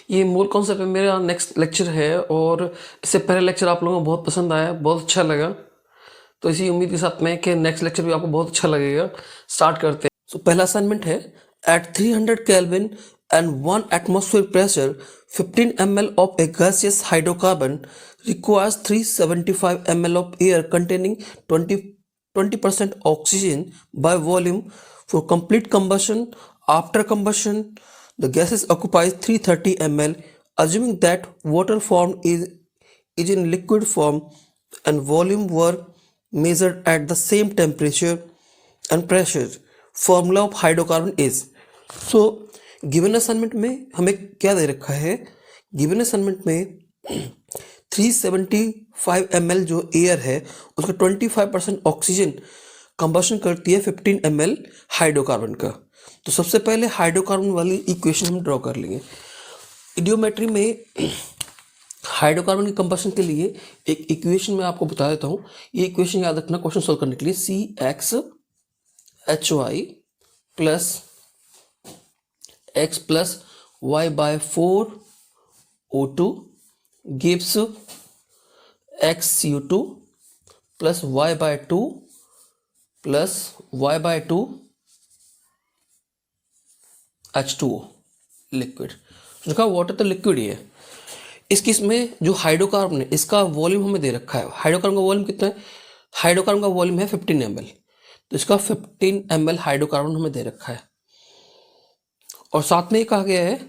ये मूल कॉन्सेप्ट है मेरा नेक्स्ट लेक्चर है और इससे पहले लेक्चर आप लोगों को बहुत पसंद आया, बहुत अच्छा लगा। तो इसी उम्मीद के साथ में कि नेक्स्ट लेक्चर भी आपको बहुत अच्छा लगेगा। स्टार्ट करते हैं। सो पहला असाइनमेंट है, eight 300 kelvin and 1 atmosphere pressure 15 ml of a gaseous hydrocarbon requires 375 ml of air containing 20% oxygen by volume for complete combustion. After combustion, the gases occupies 330 ml. Assuming that water formed is in liquid form and volume were measured at the same temperature and pressure, formula of hydrocarbon is. So given assignment में हमें क्या दे रखा है? Given assignment में 375 ml जो air है उसका 25% oxygen combustion करती है 15 ml हाइड्रोकार्बन का। तो सबसे पहले हाइड्रोकार्बन वाली इक्वेशन हम ड्रॉ कर लेंगे। इडियोमेट्री में हाइड्रोकार्बन की कंबशन के लिए एक इक्वेशन मैं आपको बता देता हूँ। ये इक्वेशन याद रखना क्वेश्चन सॉल्व करने के लिए। CxHy plus x plus y by 4 O2 gives xCO2 plus y by 2 plus y by 2 H2O liquid. जो कहा वाटर तो लिक्विड ही है। इस केस में जो हाइड्रोकार्बन है इसका वॉल्यूम हमें दे रखा है। हाइड्रोकार्बन का वॉल्यूम कितना है? हाइड्रोकार्बन का वॉल्यूम है 15 ml। तो इसका 15 ml हाइड्रोकार्बन हमें दे रखा है और साथ में ये कहा गया है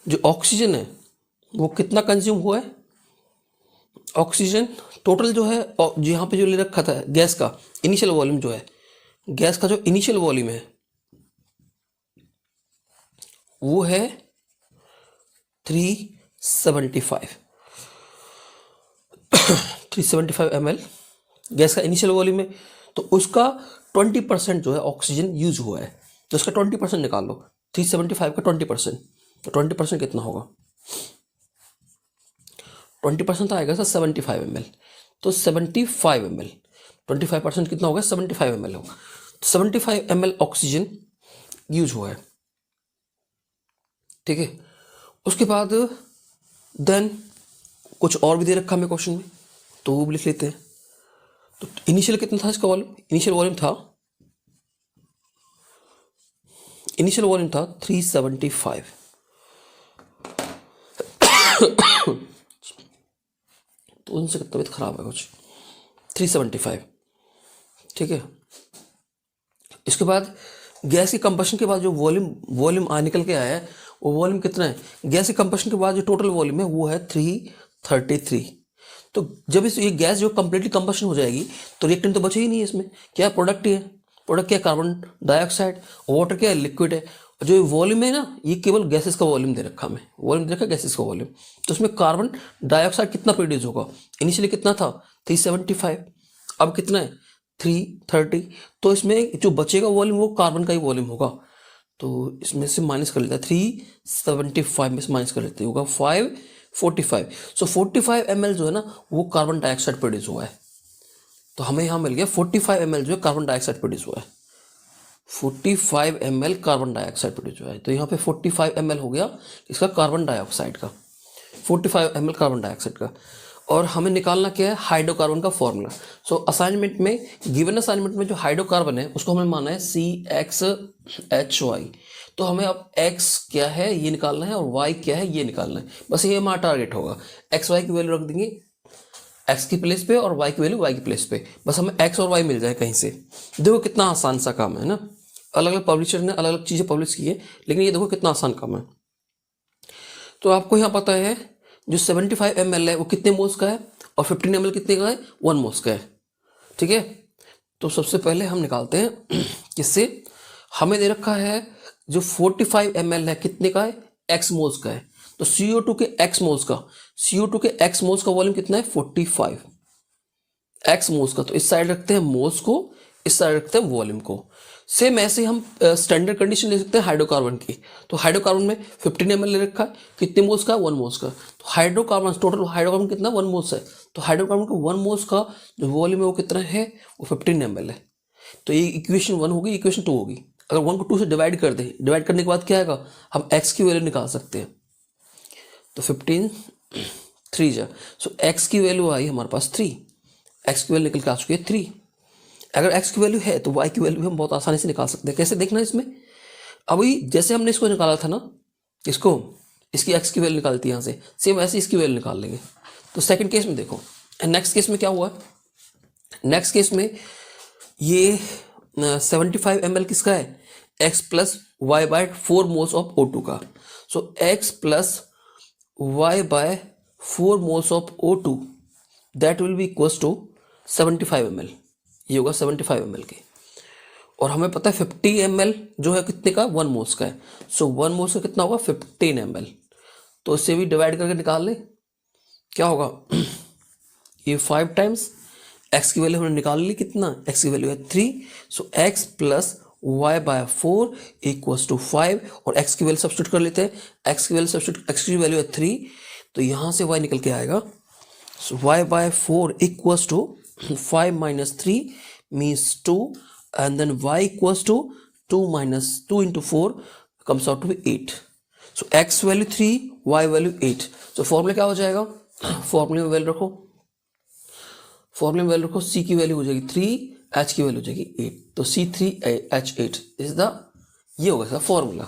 जो ऑक्सीजन है वो कितना कंज्यूम हुआ है। ऑक्सीजन टोटल जो है यहाँ पे जो ले रखा था गैस का इनिशियल वॉल्यूम जो है, गैस का जो इनिशियल वॉल्यूम है वो है 375 ml गैस का इनिशियल वॉल्यूम है। तो उसका 20% जो है ऑक्सीजन यूज हुआ है। तो उसका 20% निकाल लो। 375 का 20%, तो 20% कितना होगा? 20% आएगा सर 75 ml। तो 75 ml 25% कितना होगा? 75 ml होगा। तो 75 ml ऑक्सीजन यूज हुआ है, ठीक है। उसके बाद देन कुछ और भी दे रखा हमें क्वेश्चन में, तो वो भी लिख लेते हैं। तो इनिशियल कितना था इसका वॉल्यूम? इनिशियल वॉल्यूम था 375। तो उनसे तबीयत खराब है कुछ। 375, ठीक है। इसके बाद गैस की कंबशन के बाद जो वॉल्यूम निकल के आया है वो वॉल्यूम कितना है? गैस की कंबशन के बाद जो टोटल वॉल्यूम है वो है 333। तो जब ये गैस जो कंप्लीटली कंबशन हो जाएगी तो रिएक्टेंट तो बचे ही नहीं है इसमें। क्या प्रोडक्ट ही है? प्रोडक्ट क्या? Carbon dioxide. वाटर क्या है? लिक्विड है। जो वॉल्यूम है ना ये केवल गैसेस का वॉल्यूम दे रखा हमें, वॉल्यूम दे रखा गैसेस का वॉल्यूम। तो उसमें कार्बन डाइऑक्साइड कितना प्रोड्यूस होगा? इनिशियली कितना था? 375, अब कितना है? 330। तो इसमें जो बचेगा वॉल्यूम वो कार्बन का ही वॉल्यूम होगा। तो इसमें से माइनस कर लेते हैं, 375 में से माइनस कर लेते हैं, होगा 545। सो 45 ml जो है ना वो कार्बन डाइऑक्साइड प्रोड्यूस हुआ है। तो हमें यहाँ मिल गया 45 ml जो है कार्बन डाइऑक्साइड प्रोड्यूस हुआ है। 45 ml कार्बन डाइऑक्साइड प्रोड्यूस हुआ है। तो यहाँ पे 45 ml हो गया इसका कार्बन डाइऑक्साइड का, 45 ml कार्बन डाइऑक्साइड का। और हमें निकालना क्या है? हाइड्रोकार्बन का फॉर्मूला। सो असाइनमेंट में, गिवन असाइनमेंट में जो हाइड्रोकार्बन है उसको हमें माना है CxHy। तो हमें अब x क्या है ये निकालना है और y क्या है ये निकालना है। बस ये हमारा टारगेट होगा। XY की वैल्यू रख देंगे x की प्लेस पे और y की वैल्यू y की प्लेस पे। बस हमें x और y मिल जाए कहीं से। देखो कितना आसान सा काम है ना। अलग अलग पब्लिशर ने अलग अलग चीज़ें पब्लिश की है, लेकिन ये देखो कितना आसान काम है। तो आपको यहाँ पता है जो 75 ml है वो कितने मोल्स का है और 15 ml कितने का है? 1 मोल्स का है, ठीक है। तो सबसे पहले हम निकालते हैं किससे। हमें दे रखा है जो 45 ml है कितने का है? x मोल्स का है। तो CO2 के x मोल्स का, CO2 के x मोल्स का वॉल्यूम कितना है? 45 x मोल्स का। तो इस साइड रखते हैं मोल्स को, इस साइड रखते हैं वॉल्यूम को। सेम ऐसे हम स्टैंडर्ड कंडीशन ले सकते हैं हाइड्रोकार्बन की। तो हाइड्रोकार्बन में 15 ml ले रखा है, कितने मोल्स का? 1 मोल्स का। तो हाइड्रोकार्बन टोटल हाइड्रोकार्बन कितना? 1 मोल्स है। तो हाइड्रोकार्बन का 1 मोल्स का जो वॉल्यूम है वो कितना है? वो 15 ml है। तो ये इक्वेशन 1 होगी, इक्वेशन 2 होगी। अगर 1 को 2 से डिवाइड कर दें, डिवाइड करने के बाद क्या आएगा? हम x की वैल्यू निकाल सकते हैं। तो 15 3 जा, सो x की वैल्यू आई हमारे पास 3, x की वैल्यू निकल के आ चुकी है 3। अगर x की वैल्यू है तो y की वैल्यू हम बहुत आसानी से निकाल सकते हैं। कैसे देखना इसमें, अभी जैसे हमने इसको निकाला था ना, इसको, इसकी x की वैल्यू निकालती है यहाँ से, सेम ऐसे इसकी वैल्यू निकाल लेंगे। तो सेकंड केस में देखो, नेक्स्ट केस में क्या हुआ, नेक्स्ट केस में ये 75 ml किसका है, x plus y by 4 moles of O2 का। So x plus y by 4 moles of O2 that will be equals to 75 ml, ये होगा 75 ml के। और हमें पता है 50 ml जो है कितने का, 1 मोल्स का है। सो 1 मोल्स का कितना होगा, 15 ml। तो इससे भी डिवाइड करके निकाल ले, क्या होगा ये 5 टाइम्स x की वैल्यू हमने निकाल ली, कितना, x की वैल्यू है 3। So x plus y by 4 equals to 5, और x की वैल्यू सब्स्टिट्यूट कर लेते हैं, x की वैल्यू सब्स्टिट्यूट, x की वैल्यू है 3, तो यहाँ से y निकल के आएगा। So y by 4 equals to 5 minus 3 means 2, and then y equals to 2 minus 2 into 4 comes out to be 8। So x value 3, y value 8। So formula क्या हो जाएगा, फॉर्मूले में वैल्यू रखो, फॉर्मूले में वैल्यू रखो, c की वैल्यू हो जाएगी 3, h की वैल्यू हो जाएगी 8, तो C3H8 इज द, ये होगा इसका फॉर्मूला।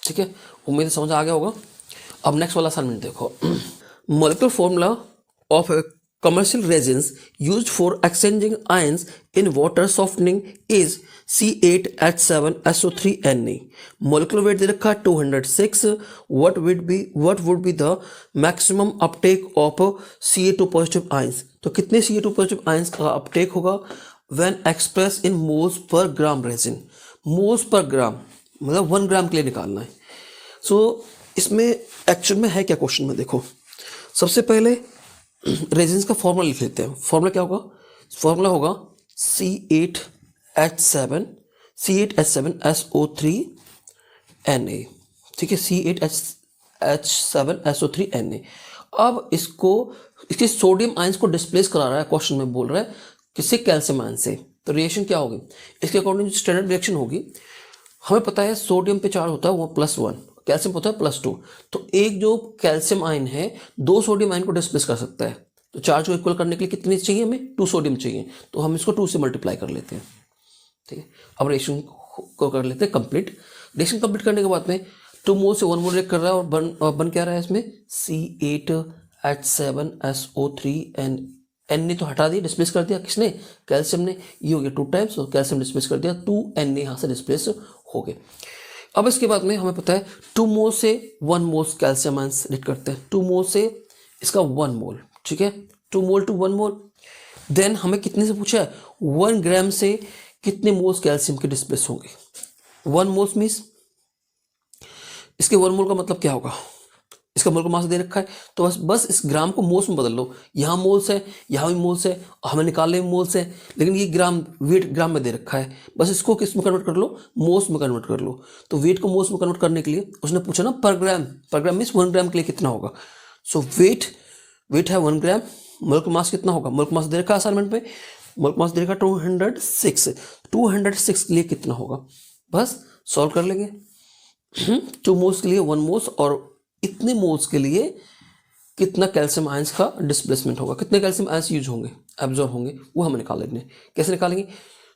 ठीक है, उम्मीद है समझ आ गया होगा। अब नेक्स्ट वाला असाइनमेंट देखो, molecular formula of A commercial resins used for exchanging ions in water softening is C8H7SO3Na। molecular weight दे रखा है 206। what would be the maximum uptake of Ca2 positive ions, तो कितने Ca2 positive ions का uptake होगा when expressed in moles per gram resin, moles per gram मतलब 1 ग्राम के लिए निकालना है। सो इसमें एक्चुअल में है क्या क्वेश्चन में, देखो सबसे पहले रेजिन्स का फॉर्मूला लिख लेते हैं। फॉर्मूला क्या होगा, फॉर्मूला होगा C8H7SO3Na, ठीक है, C8H7SO3Na। अब इसको, इसके सोडियम आयंस को डिस्प्लेस करा रहा है, क्वेश्चन में बोल रहा है किससे, कैल्शियम आयन से। तो रिएक्शन क्या होगी, इसके अकॉर्डिंग जो स्टैंडर्ड रिएक्शन होगी, हमें पता है सोडियम पे चार्ज होता है वो +1, कैल्शियम होता है +2, तो एक जो कैल्शियम आयन है 2 सोडियम आयन को डिस्प्लेस कर सकता है। तो चार्ज को इक्वल करने के लिए कितनी चाहिए, हमें 2 सोडियम चाहिए, तो हम इसको 2 से मल्टीप्लाई कर लेते हैं। ठीक है, अब रिएक्शन को कर लेते हैं कंप्लीट। रिएक्शन कंप्लीट करने के बाद में 2 मोल से 1 मोल रिएक्ट कर रहा है, और बन क्या रहा है इसमें, C8H7SO3N, ने तो हटा दिया, डिस्प्लेस कर दिया किसने, कैल्शियम ने, ये हो गया 2 टाइम्स, तो कैल्शियम डिस्प्लेस कर दिया, 2Na यहाँ से डिस्प्लेस हो गए। अब इसके बाद में हमें पता है 2 मोल से 1 मोल कैल्शियम आयंस रिएक्ट करते हैं, 2 मोल से इसका 1 मोल, ठीक है, 2 मोल टू 1 मोल। देन हमें कितने से पूछा है, 1 ग्राम से कितने मोल्स कैल्शियम के डिस्प्लेस होंगे। 1 मोल्स मीन्स इसके 1 मोल का मतलब क्या होगा, इसका मोल का मास दे रखा है, तो बस इस ग्राम को मोल्स में बदल लो, यहाँ मोल्स है, यहाँ भी मोल्स है, हमें निकालने में मोल्स है, लेकिन ये ग्राम, वेट ग्राम में दे रखा है, बस इसको किस में कन्वर्ट कर लो, मोल्स में कन्वर्ट कर लो। तो वेट को मोल्स में कन्वर्ट करने के लिए उसने पूछा ना पर ग्राम, पर ग्राम मीन्स 1 ग्राम के लिए कितना होगा। सो वेट है 1 ग्राम, मोल का मास कितना होगा, मोल का मास दे रखा है असाइनमेंट में, मोल का मास दे रखा 206, 206 के लिए कितना होगा, बस सॉल्व कर लेंगे। 2 मोल्स के लिए 1 मोल्स, और इतने मोल्स के लिए कितना कैल्शियम आयंस का डिस्प्लेसमेंट होगा, कितने कैल्शियम आयंस यूज होंगे, एब्जॉर्ब होंगे, वो हमें निकाल लेंगे। कैसे निकालेंगे,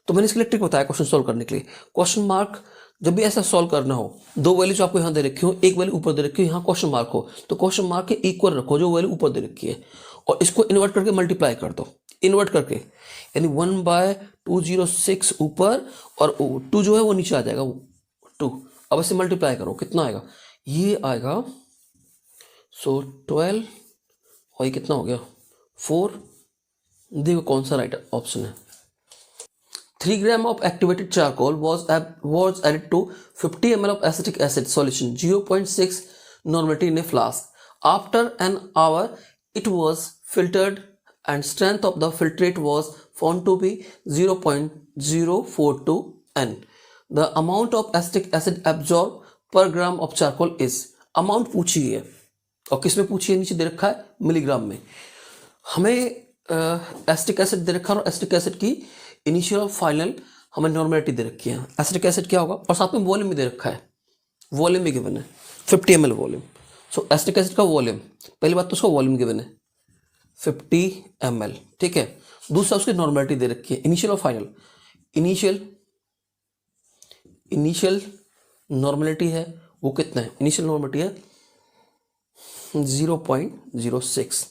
तो मैंने इसके लिए ट्रिक बताया क्वेश्चन सॉल्व करने के लिए। क्वेश्चन मार्क जब भी ऐसा सॉल्व करना हो, 2 वैल्यूज आपको यहाँ दे रखी हो, एक वैल्यू ऊपर दे रखी हो, यहाँ क्वेश्चन मार्क हो, तो क्वेश्चन मार्क के इक्वल रखो जो वैल्यू ऊपर दे रखी है, और इसको इन्वर्ट करके मल्टीप्लाई कर दो, इन्वर्ट करके, यानी 1/206 ऊपर, और 2 जो है वो नीचे आ जाएगा, 2। अब इसे मल्टीप्लाई करो, कितना आएगा, ये आएगा, सो 12, और ये कितना हो गया 4। देखो कौन सा राइट ऑप्शन है। 3 gram of activated charcoal was added to 50 ml of acetic acid solution 0.6 normality in a flask. After an hour it was filtered and strength of the filtrate was found to be 0.042 N. The amount of acetic acid absorbed per gram of charcoal is, amount पूछी है, और किस में पूछी है, नीचे दे रखा है मिलीग्राम में। हमें एसिटिक एसिड दे रखा है, और एसिटिक एसिड की इनिशियल और फाइनल हमें नॉर्मेलिटी दे रखी है। एसिटिक एसिड क्या होगा, और साथ में वॉल्यूम भी दे रखा है, वॉल्यूम भी गिवन है 50 ml वॉल्यूम। सो एसिटिक एसिड का वॉल्यूम, पहली बात तो उसका वॉल्यूम गिवन है 50 ml, ठीक है। दूसरा उसकी नॉर्मेलिटी दे रखी है, इनिशियल और फाइनल। इनिशियल नॉर्मेलिटी है वो कितना है, इनिशियल नॉर्मेलिटी है 0.06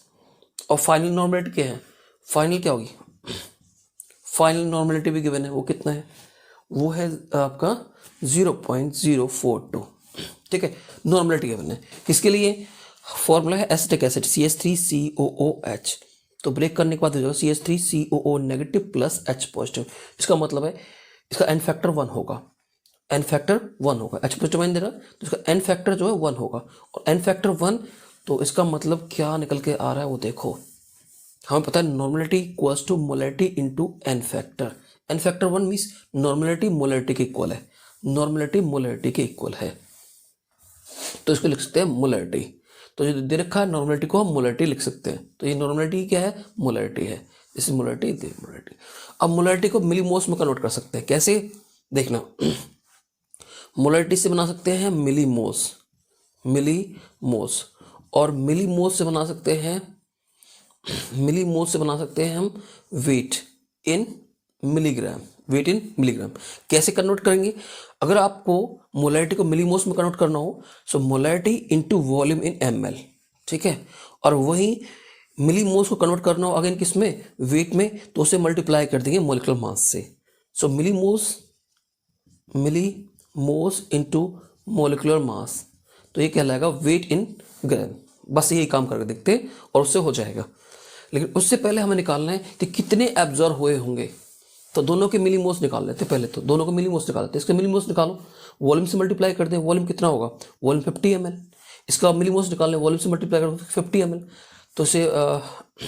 और फाइनल नॉर्मेलिटी क्या है, फाइनल क्या होगी, फाइनल नॉर्मेलिटी भी गिवन है, वो कितना है, वो है आपका 0.042, ठीक है। नॉर्मेलिटी गिवन है किसके लिए, फॉर्मूला है एसिटिक एसिड CH3COOH, तो ब्रेक करने के बाद हो जाएगा CH3COO negative plus H positive. इसका मतलब है इसका एन फैक्टर 1 होगा, एन फैक्टर 1 होगा, H पॉजिटिव दे रहा तो इसका एन फैक्टर जो है 1 होगा, और एन फैक्टर 1 तो इसका मतलब क्या निकल के आ रहा है वो देखो, हमें पता है normality equals to molarity into n factor. N factor 1 means normality molarity के इक्वल है, नॉर्मेलिटी मोलैरिटी के इक्वल है, तो इसको लिख सकते हैं मोलैरिटी। तो जो दे रखा है नॉर्मेलिटी को हम मोलैरिटी लिख सकते हैं, तो ये नॉर्मेलिटी क्या है, मोलैरिटी है, इसी मोलैरिटी दे मोलैरिटी। अब मोलैरिटी को मिलीमोल्स में कन्वर्ट कर सकते हैं, कैसे देखना, मोलैरिटी से बना सकते हैं मिलीमोल्स, मिलीमोल्स, और मिलीमोल्स से बना सकते हैं, मिलीमोल्स से बना सकते हैं हम वेट इन मिलीग्राम, वेट इन मिलीग्राम। कैसे कन्वर्ट करेंगे, अगर आपको मोलैरिटी को मिलीमोल्स में कन्वर्ट करना हो so molarity into volume in ml, ठीक है, और वहीं मिलीमोल्स को कन्वर्ट करना हो अगेन किस में, वेट में, तो उसे मल्टीप्लाई कर देंगे मॉलिक्यूलर मास से। सो मिलीमोल्स इनटू मॉलिक्यूलर मास, तो ये कहलाएगा वेट इन ग्राम। बस यही काम करके देखते हैं और उससे हो जाएगा, लेकिन उससे पहले हमें निकालना है कि कितने एब्जॉर्ब हुए होंगे, तो दोनों के मिलीमोल्स निकाल लेते हैं पहले, तो दोनों के मिलीमोल्स निकाल लेते हैं। इसके मिलीमोल्स निकालो, वॉल्यूम से मल्टीप्लाई कर दें, वॉल्यूम कितना होगा, वॉल्यूम 50 ml, इसका मिलीमोल्स निकालने वॉल्यूम से मल्टीप्लाई करो 50 ml, तो इसे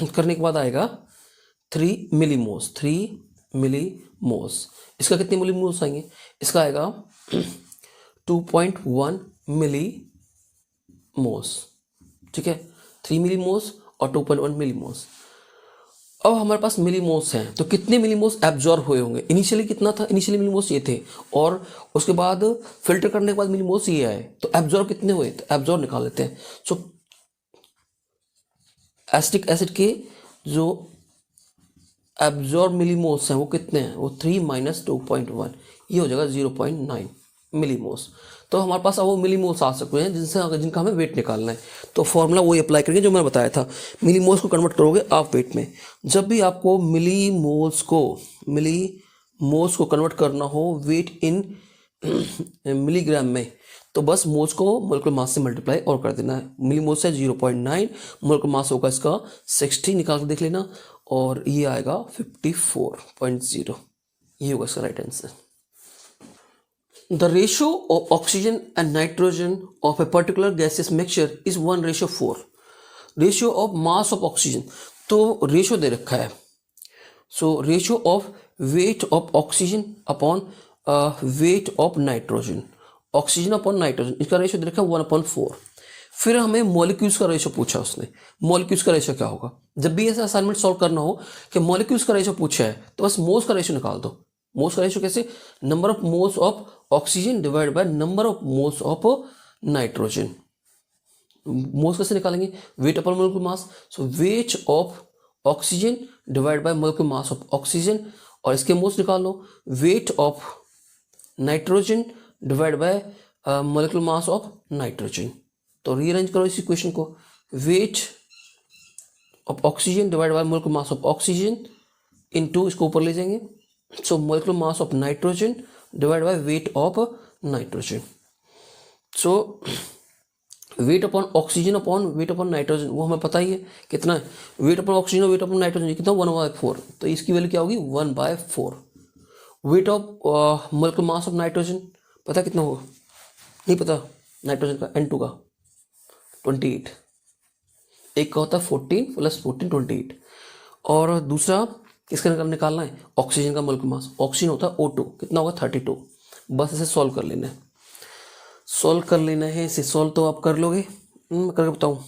करने के बाद आएगा 3 मिलीमोल्स। इसका कितने मिलीमोल्स आएंगे, इसका आएगा 2.1 मिलीमोल्स, ठीक है, 3 मिलीमोल्स और 2.1 मिलीमोल्स। अब हमारे पास मिलीमोल्स हैं, तो कितने मिलीमोल्स एब्जॉर्ब हुए होंगे, इनिशियली कितना था, इनिशियली मिलीमोल्स ये थे, और उसके बाद फिल्टर करने के बाद मिलीमोल्स ये आए, तो एब्जॉर्ब कितने हुए, तो एब्जॉर्ब निकाल लेते हैं। सो एसिटिक एसिड के जो एब्जॉर्ब मिलीमोल्स हैं वो कितने हैं, वो 3 - 2.1, ये हो जाएगा 0.9 मिलीमोल्स। तो हमारे पास अब वो मिलीमोल्स आ सकते हैं जिनका हमें वेट निकालना है, तो फॉर्मूला वही अप्लाई करेंगे जो मैंने बताया था, मिलीमोल्स को कन्वर्ट करोगे आप वेट में। जब भी आपको मिलीमोल्स को कन्वर्ट करना हो वेट इन मिलीग्राम में, तो बस मोल्स को मोलेकुलर मास से मल्टीप्लाई और कर देना है। मिलीमोल्स है 0.9, मोलेकुलर मास होगा इसका 60, निकाल के देख लेना, और ये आएगा 54.0, ये होगा इसका right answer. The ratio of oxygen and nitrogen of a particular gaseous mixture is 1:4. Ratio of mass of oxygen, तो रेशियो दे रखा है, so ratio of weight of oxygen upon weight of nitrogen, oxygen upon nitrogen, इसका ratio दे रखा है 1/4। फिर हमें molecules का ratio पूछा उसने, मॉलिक्यूल्स का रेशियो क्या होगा, जब भी ऐसा असाइनमेंट सॉल्व करना हो कि मॉलिक्यूल्स का रेशियो पूछा है तो बस मोल्स का रेशियो निकाल दो। मोल्स का रेशियो कैसे, number of moles of oxygen divide by number of moles of nitrogen. Moles कैसे निकालेंगे, weight upon molecular mass, so weight of oxygen divide by molecular mass of oxygen, और इसके moles निकाल लो, weight of nitrogen divide by molecular mass of nitrogen. तो rearrange करो इस equation को, weight of oxygen divide by molecular mass of oxygen into, इसको ऊपर ले जाएंगे, so molecular mass of nitrogen divide by weight of nitrogen. So weight upon oxygen upon weight upon nitrogen वो हमें पता ही है कितना है, वेट अपॉन ऑक्सीजन और वेट अपॉन नाइट्रोजन कितना, 1/4, तो इसकी वैल्यू क्या होगी 1/4। Weight of molecular mass of nitrogen पता कितना होगा, नहीं पता, नाइट्रोजन का N2 का 28, एक का होता है 14 + 14 28, और दूसरा किसका निकालना है, ऑक्सीजन का मोलेकुलर मास, ऑक्सीजन होता है O2, कितना होगा 32। बस इसे सॉल्व कर लेना है, सॉल्व कर लेना है इसे, सॉल्व तो आप कर लोगे, मैं करके बताऊँ,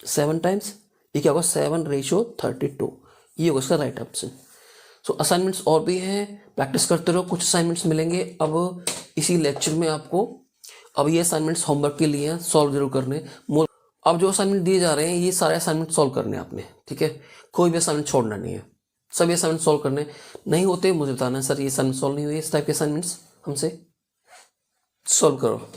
7 टाइम्स, ये क्या होगा 7:32, ये होगा इसका राइट ऑप्शन। सो असाइनमेंट्स और भी हैं, प्रैक्टिस करते रहो, कुछ असाइनमेंट्स मिलेंगे अब इसी लेक्चर में आपको। अब ये असाइनमेंट्स होमवर्क के लिए हैं, सॉल्व जरूर करने। अब जो असाइनमेंट दिए जा रहे हैं ये सारे असाइनमेंट सॉल्व करने हैं आपने, ठीक है। कोई भी असाइनमेंट छोड़ना नहीं है, सभी असाइनमेंट सॉल्व करने। नहीं होते मुझे बताना है, सर ये असाइनमेंट सॉल्व नहीं हुए, इस टाइप के असाइनमेंट्स हमसे सॉल्व करो।